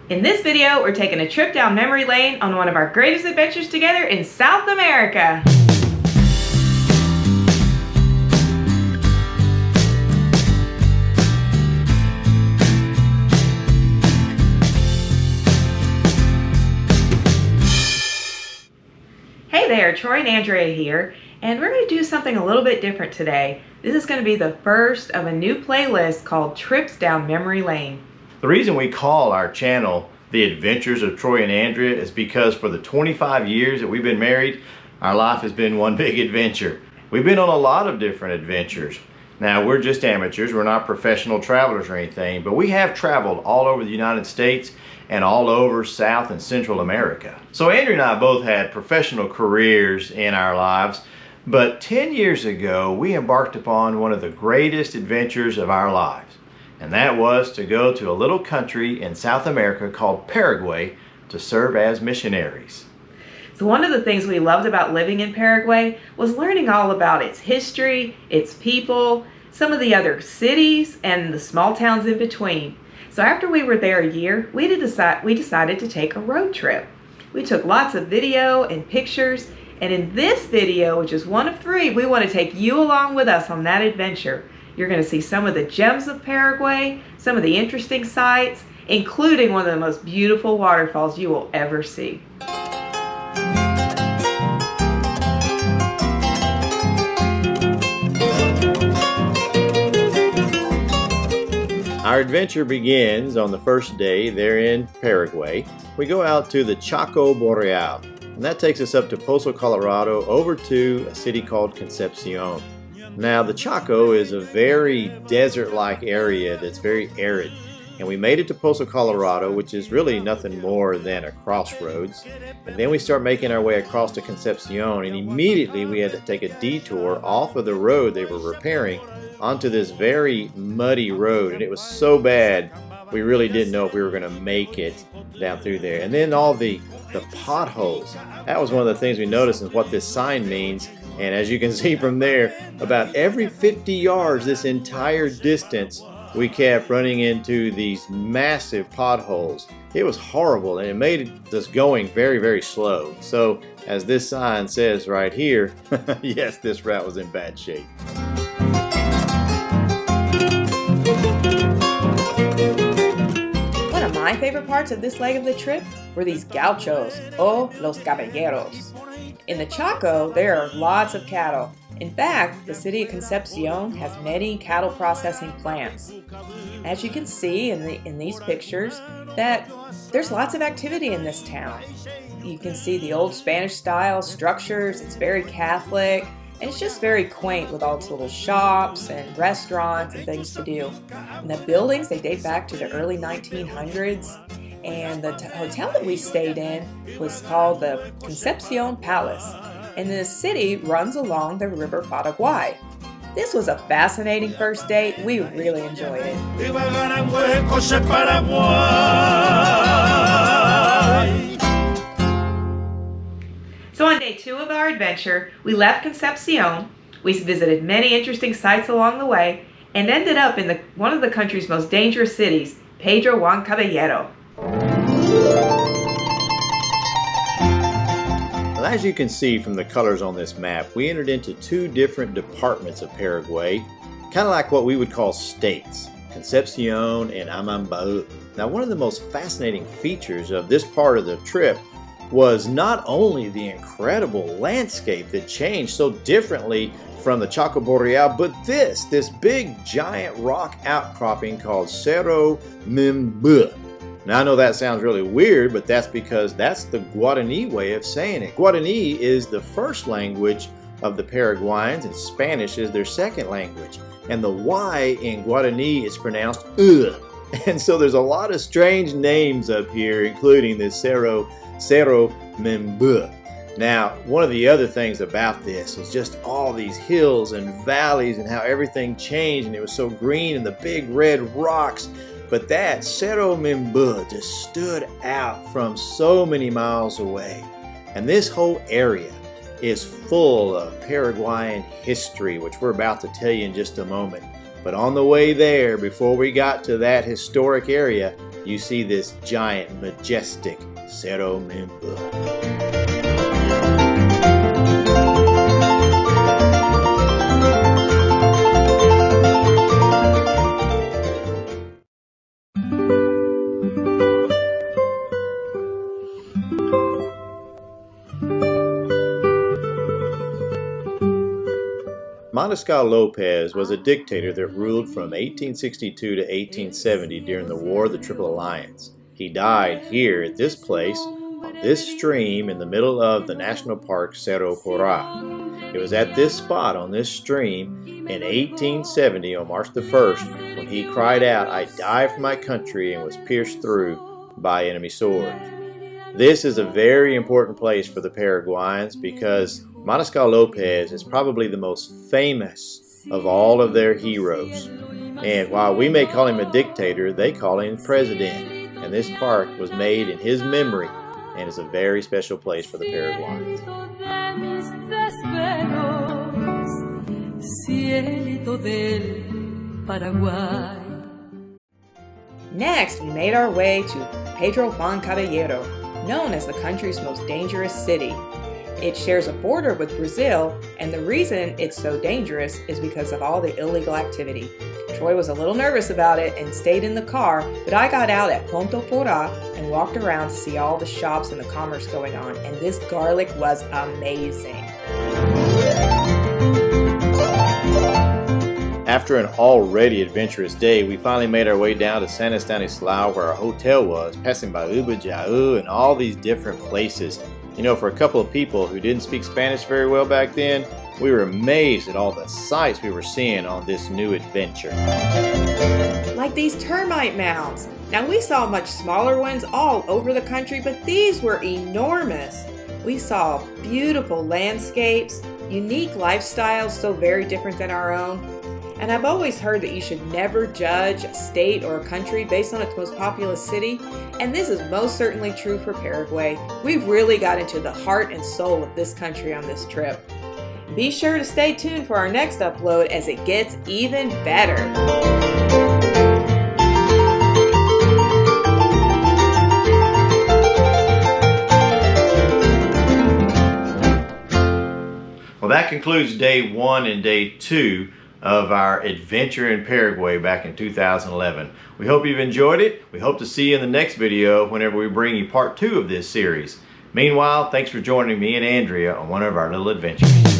In this video, we're taking a trip down memory lane on one of our greatest adventures together in South America. Hey there, Troy and Andrea here, and we're going to do something a little bit different today. This is going to be the first of a new playlist called Trips Down Memory Lane. The reason we call our channel The Adventures of Troy and Andrea is because for the 25 years that we've been married, our life has been one big adventure. We've been on a lot of different adventures. Now, we're just amateurs, we're not professional travelers or anything, but we have traveled all over the United States and all over South and Central America. So Andrea and I both had professional careers in our lives, but 10 years ago, we embarked upon one of the greatest adventures of our lives. And that was to go to a little country in South America called Paraguay to serve as missionaries. So one of the things we loved about living in Paraguay was learning all about its history, its people, some of the other cities, and the small towns in between. So after we were there a year, we decided to take a road trip. We took lots of video and pictures, and in this video, which is one of 3, we want to take you along with us on that adventure. You're going to see some of the gems of Paraguay, some of the interesting sights, including one of the most beautiful waterfalls you will ever see. Our adventure begins on the first day there in Paraguay. We go out to the Chaco Boreal, and that takes us up to Pozo, Colorado, over to a city called Concepcion. Now, the Chaco is a very desert-like area that's very arid, and we made it to Pozo, Colorado, which is really nothing more than a crossroads. And then we start making our way across to Concepcion, and immediately we had to take a detour off of the road they were repairing onto this very muddy road, and it was so bad we really didn't know if we were going to make it down through there. And then all the potholes, that was one of the things we noticed and what this sign means. And as you can see from there, about every 50 yards this entire distance we kept running into these massive potholes. It was horrible, and it made us going very, very slow. So as this sign says right here, yes, this route was in bad shape. One of my favorite parts of this leg of the trip were these gauchos, or los caballeros. In the Chaco, there are lots of cattle. In fact, the city of Concepcion has many cattle processing plants. As you can see in these pictures, that there's lots of activity in this town. You can see the old Spanish-style structures. It's very Catholic, and it's just very quaint with all its little shops and restaurants and things to do. And the buildings, they date back to the early 1900s. And the hotel that we stayed in was called the Concepcion Palace, and the city runs along the river Paraguay. This was a fascinating first date. We really enjoyed it. So on day 2 of our adventure, we left Concepcion. We visited many interesting sites along the way and ended up in one of the country's most dangerous cities, Pedro Juan Caballero. Well, as you can see from the colors on this map, we entered into 2 different departments of Paraguay, kind of like what we would call states, Concepcion and Amambau. Now, one of the most fascinating features of this part of the trip was not only the incredible landscape that changed so differently from the Chaco Boreal, but this big giant rock outcropping called Cerro. Now, I know that sounds really weird, but that's because that's the Guarani way of saying it. Guarani is the first language of the Paraguayans, and Spanish is their second language. And the Y in Guarani is pronounced ugh. And so there's a lot of strange names up here, including this Cerro Membu. Now, one of the other things about this is just all these hills and valleys and how everything changed, and it was so green and the big red rocks. But that Cerro Membu just stood out from so many miles away. And this whole area is full of Paraguayan history, which we're about to tell you in just a moment. But on the way there, before we got to that historic area, you see this giant, majestic Cerro Member. Mariscal Lopez was a dictator that ruled from 1862 to 1870 during the War of the Triple Alliance. He died here at this place, on this stream in the middle of the national park Cerro Cora. It was at this spot on this stream in 1870 on March the 1st when he cried out, "I die for my country," and was pierced through by enemy swords. This is a very important place for the Paraguayans because Mariscal Lopez is probably the most famous of all of their heroes. And while we may call him a dictator, they call him president. And this park was made in his memory and is a very special place for the Paraguayans. Next, we made our way to Pedro Juan Caballero, known as the country's most dangerous city. It shares a border with Brazil, and the reason it's so dangerous is because of all the illegal activity. Troy was a little nervous about it and stayed in the car, but I got out at Ponto Porá and walked around to see all the shops and the commerce going on, and this garlic was amazing. After an already adventurous day, we finally made our way down to Santa Stanislao where our hotel was, passing by Ubajau and all these different places. You know, for a couple of people who didn't speak Spanish very well back then, we were amazed at all the sights we were seeing on this new adventure. Like these termite mounds. Now we saw much smaller ones all over the country, but these were enormous. We saw beautiful landscapes, unique lifestyles so very different than our own. And I've always heard that you should never judge a state or a country based on its most populous city, and this is most certainly true for Paraguay. We've really got into the heart and soul of this country on this trip. Be sure to stay tuned for our next upload as it gets even better. Well, that concludes day 1 and day 2 of our adventure in Paraguay back in 2011. We hope you've enjoyed it. We hope to see you in the next video whenever we bring you part 2 of this series. Meanwhile, thanks for joining me and Andrea on one of our little adventures.